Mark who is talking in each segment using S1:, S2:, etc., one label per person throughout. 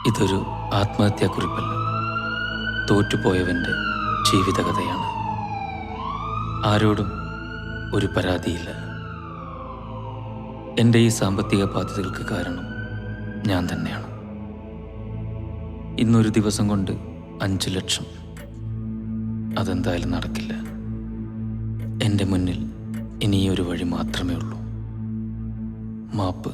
S1: ഇതൊരു ആത്മഹത്യാക്കുറിപ്പല്ല, തോറ്റുപോയവൻ്റെ ജീവിതകഥയാണ്. ആരോടും ഒരു പരാതിയില്ല. എൻ്റെ ഈ സാമ്പത്തിക ബാധ്യതകൾക്ക് കാരണം ഞാൻ തന്നെയാണ്. ഇന്നൊരു ദിവസം കൊണ്ട് 5 ലക്ഷം, അതെന്തായാലും നടക്കില്ല. എൻ്റെ മുന്നിൽ ഇനിയൊരു വഴി മാത്രമേ ഉള്ളൂ, മാപ്പ്.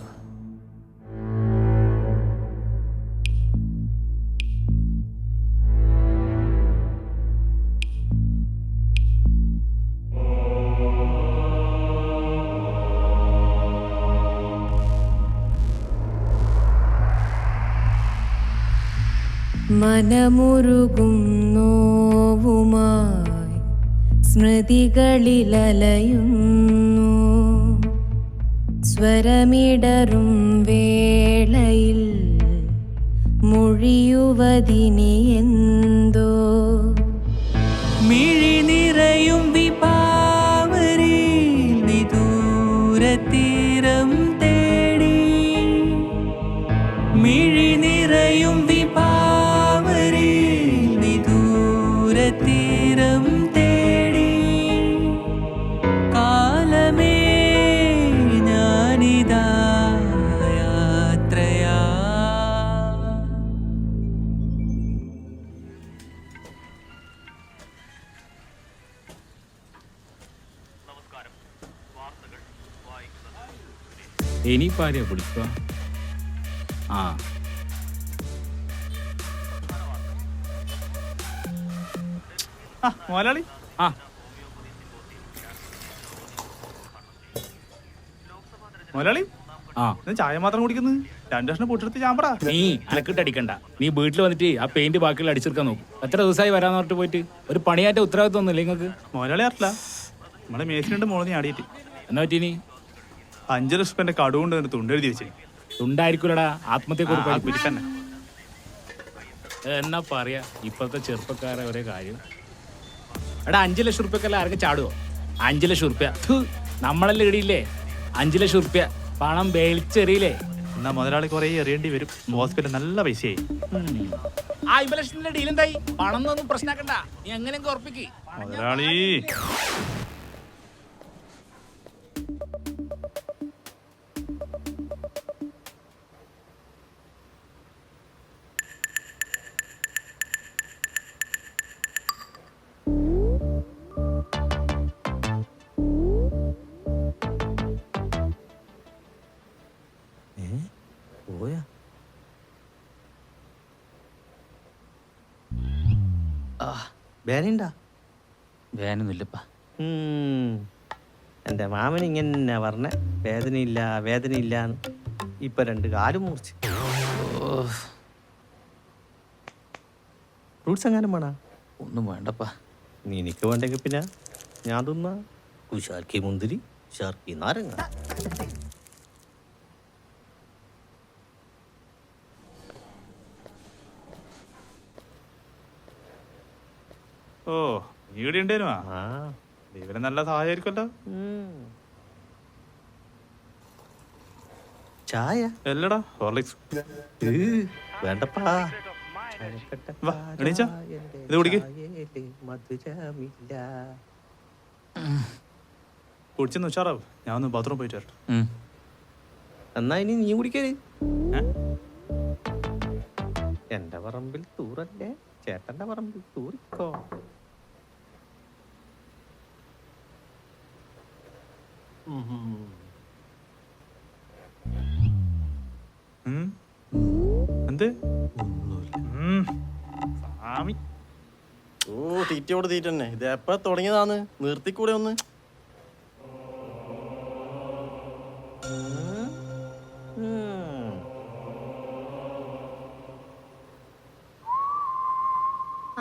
S2: മനമുരുകും നോവുമായി സ്മൃതികളിലലയുന്നു. സ്വരമിടറും വേളയിൽ മൊഴിയുവതിനി എന്തോ. മിഴി നിറയും വിപാവരി വിദൂരതീരം തേടി. മിഴി നിറയും തീരം തേടി. കാലമേ ഞാനിതാ യാത്രയാ.
S3: ഇനിയിപ്പാരെയാ വിളിക്കുക? ആ
S4: മോലാളി,
S3: ആ
S4: മോലാളി,
S3: ആ
S4: ചായ മാത്രം കുടിക്കുന്നത്? 2 കഷ്ണം പൊട്ടെടുത്ത് ചാമ്പടാ.
S3: നീ അനക്കിട്ടടിക്കണ്ട. നീ വീട്ടിൽ വന്നിട്ട് ആ പെയിന്റ് ബാക്കിയുള്ള അടിച്ചെടുക്കാൻ നോക്കും. എത്ര ദിവസമായി വരാന്ന് പറഞ്ഞിട്ട് പോയിട്ട് ഒരു പണിയാറ്റ ഉത്തരവാദിത്വം ഒന്നുമില്ല നിങ്ങൾക്ക്?
S4: മോലാളി അറിയില്ല, നമ്മളെ മേസിലുണ്ട് മോളെ നീ ആടിയിട്ട്.
S3: എന്നാ പറ്റി? നീ
S4: 5 ലക്ഷം കടുകൊണ്ട് തുണ്ടെഴുതി വെച്ചേ.
S3: ഉണ്ടായിരിക്കൂലടാ, ആത്മഹത്യക്കുറിപ്പ് തന്നെ. എന്നാ പറയാ ഇപ്പോഴത്തെ ചെറുപ്പക്കാരെ ഒരേ കാര്യം. എടാ 5 ലക്ഷം റുപ്യക്കല്ല ആർക്കും ചാടുവോ? 5 ലക്ഷം റുപ്യ നമ്മളെല്ലാം ഇടിയില്ലേ? 5 ലക്ഷം റുപ്യ പണം വേളിച്ചെറിയില്ലേ?
S4: എന്നാ മുതലാളി കുറെ എറിയേണ്ടി വരും. ഹോസ്പിറ്റൽ നല്ല പൈസയായി.
S3: 50 ലക്ഷത്തിന്റെ ഡീലെന്തായി? പണം ഒന്നും പ്രശ്നമാക്കണ്ട, നീ എങ്ങനെയൊക്കെ ഉറപ്പിക്ക്
S4: മുതലാളി.
S5: വേനയുണ്ടാ?
S1: വേനൊന്നുമില്ലപ്പാ.
S5: എൻ്റെ മാമൻ ഇങ്ങനെ പറഞ്ഞ വേദനയില്ല വേദനയില്ലാന്ന്. ഇപ്പൊ 2 കാലും മുറിച്ച്. ഫ്രൂട്ട്സ് എങ്ങാനും വേണ?
S1: ഒന്നും വേണ്ടപ്പാ.
S5: നീ എനിക്ക് വേണ്ടെങ്കിൽ പിന്നെ ഞാൻ തിന്ന. കുശാർക്കി മുന്തിരി, കുശാർക്കി നാരങ്ങ.
S4: ഓ, ഇവിടെ ഉണ്ടേനു. ഇവരെ നല്ല സഹായമായിരിക്കുമല്ലോ.
S5: ചായ
S4: അല്ലടാ, ഹോർലിക്സ്
S5: വേണ്ടപ്പാ.
S4: ഇത് കുടിക്ക്. കുടിച്ചെന്ന് ഉഷാറാവും. ഞാൻ ഒന്ന് ബാത്റൂം പോയിട്ട് വരട്ടെ.
S5: എന്നാ ഇനി നീ കുടിക്കരുത്. എന്റെ പറമ്പിൽ തൂറല്ലേ, ചേട്ടന്റെ പറമ്പിൽ തൂറിക്കോ.
S4: എന്ത്?
S6: ഓ തീറ്റയോട് തീറ്റ തന്നെ. ഇത് എപ്പ തുടങ്ങിയതാന്ന്? നിർത്തിക്കൂടെ ഒന്ന്?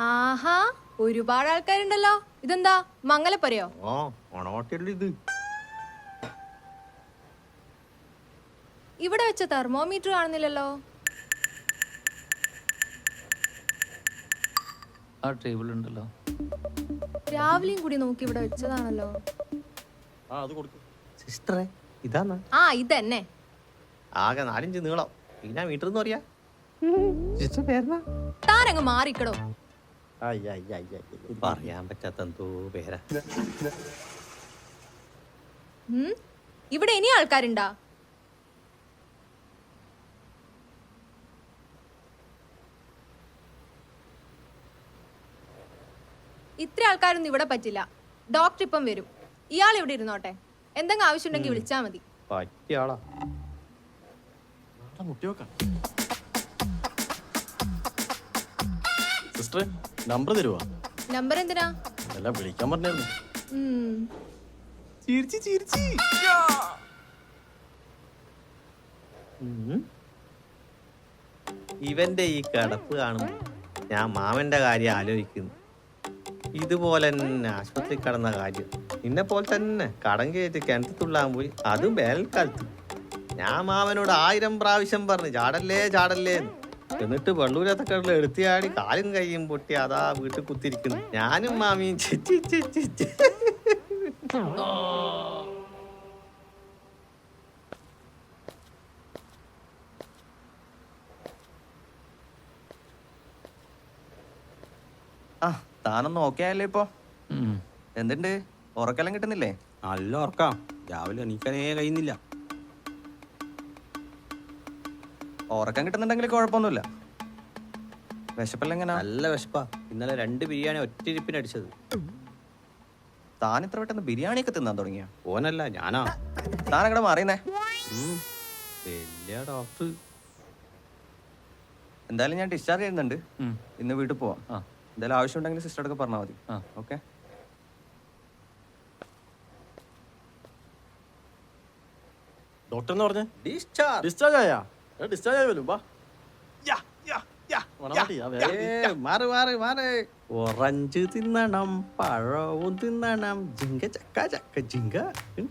S6: ആഹാ ഒരുപാട് ആൾക്കാരുണ്ടല്ലോ. ഇതെന്താ മംഗലപ്പുരയോ?
S5: ഓ ഓണോട്ടിയല്ലോ ഇത്.
S6: ഇവിടെ വെച്ച തെർമോമീറ്റർ കാണുന്നില്ലല്ലോ.
S1: ആ ടേബിൾ ഉണ്ടല്ലോ.
S6: രാവിലെയും കൂടി നോക്കി ഇവിടെ വെച്ചതാണല്ലോ.
S5: സിസ്റ്ററെ ഇതാന്നാ?
S6: ആ ഇതന്നെ.
S5: ആകെ 4 ഇഞ്ച് നീളം. പിന്നെ മീറ്റർ എന്ന് പറയാ. സിസ്റ്റർ പേരെന്നാ?
S6: താനങ്ങ് മാറിക്കടോ.
S5: പറയാൻ പറ്റാത്ത എന്തോ പേരാ.
S6: ഇവിടെ ഇനി ആൾക്കാരുണ്ടാ? ഇത്ര ആൾക്കാരൊന്നും ഇവിടെ പറ്റില്ല. ഡോക്ടർ ഇപ്പം വരും. ഇയാൾ ഇവിടെ ഇരുന്നോട്ടെ. എന്തെങ്കിലും ആവശ്യമുണ്ടെങ്കിൽ വിളിച്ചാ മതി.
S5: പറ്റിയ ആളാ.
S7: Sister number തരുവാ?
S6: നമ്പർ എന്തിനാ?
S7: എല്ലാം വിളിക്കാൻ പറഞ്ഞായിരുന്നു.
S5: ഇവന്റെ ഈ കിടപ്പ് കാണുമ്പോ ഞാൻ മാമന്റെ കാര്യം ആലോചിക്കുന്നു. ഇതുപോലെ തന്നെ ആശുപത്രി കിടന്ന കാര്യം. നിന്നെ പോലെ തന്നെ കടം കയറ്റി കിണറ്റ് തുള്ളാൻ പോയി, അതും വേനൽക്കാലത്ത്. ഞാൻ മാമനോട് 1000 പ്രാവശ്യം പറഞ്ഞു ചാടല്ലേ ചാടല്ലേ. എന്നിട്ട് വെള്ളൂരത്തെ കിടൽ എടുത്തിയാടി കാലും കൈയും പൊട്ടി അതാ വീട്ടിൽ കുത്തിരിക്കുന്നു. ഞാനും മാമിയും
S8: ആ താനൊന്നും ഓക്കെ ആയല്ലേ ഇപ്പൊ? എന്തുണ്ട്, ഉറക്കെല്ലാം കിട്ടുന്നില്ലേ?
S9: നല്ല ഉറക്കാം. രാവിലെ എണീക്കാനേ കഴിയുന്നില്ല.
S8: ഉറക്കം കിട്ടുന്നുണ്ടെങ്കിൽ കുഴപ്പമൊന്നുമില്ല. വിശപ്പെല്ലാം എങ്ങനെ?
S5: നല്ല വിശപ്പാ. ഇന്നലെ 2 ബിരിയാണി ഒറ്റയിരിപ്പിന് അടിച്ചത്.
S8: താൻ ഇത്ര പെട്ടെന്ന് ബിരിയാണിയൊക്കെ തിന്നാൻ തുടങ്ങിയ?
S5: ഓനല്ല ഞാനാ.
S8: താനങ്ങടെ മാറിയുന്നേ.
S5: വലിയ ഡോക്ടർ.
S8: എന്തായാലും ഞാൻ ഡിസ്ചാർജ് ചെയ്യുന്നുണ്ട്. ഇന്ന് വീട്ടിൽ പോവാം.
S1: ആ.
S8: എന്തായാലും ആവശ്യമുണ്ടെങ്കിൽ സിസ്റ്ററൊക്കെ പറഞ്ഞാൽ മതി.
S1: ആ.
S8: ഓക്കെ.
S7: ഡോക്ടർ എന്ന് പറഞ്ഞേ
S5: ഡിസ്ചാർജ്.
S7: ഡിസ്ചാർജ് ആയാ? ഡിസ്ചാർജ് ആയി വരും. വാ.
S5: മാറ് മാറ് മാറ്. ഓറഞ്ച് തിന്നണം, പഴവും തിന്നണം. ജിങ്ക ചക്ക ചക്ക ജിങ്ക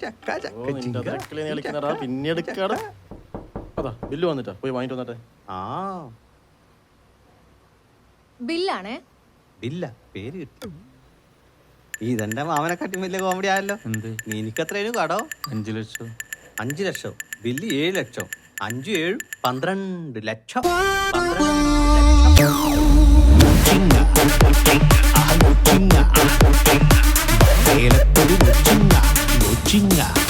S5: ചക്ക ചക്ക ജിങ്ക.
S7: പിന്നീട് അതാ ബില്ല് വന്നിട്ടാ, പോയി വാങ്ങിട്ട് വന്നിട്ടെ.
S5: ആ
S6: ബില്ലാണേ.
S5: ബില്ല പേര് കിട്ടി. ഇതെന്റെ മാമനെക്കാട്ടി വലിയ കോമഡി ആയല്ലോ.
S1: എന്ത്?
S5: നിനക്കെത്രയും കടോ?
S1: 5 ലക്ഷം.
S5: 5 ലക്ഷം. ബില്ല് 7 ലക്ഷം. 5 7 12 ലക്ഷം. 12 ലക്ഷം.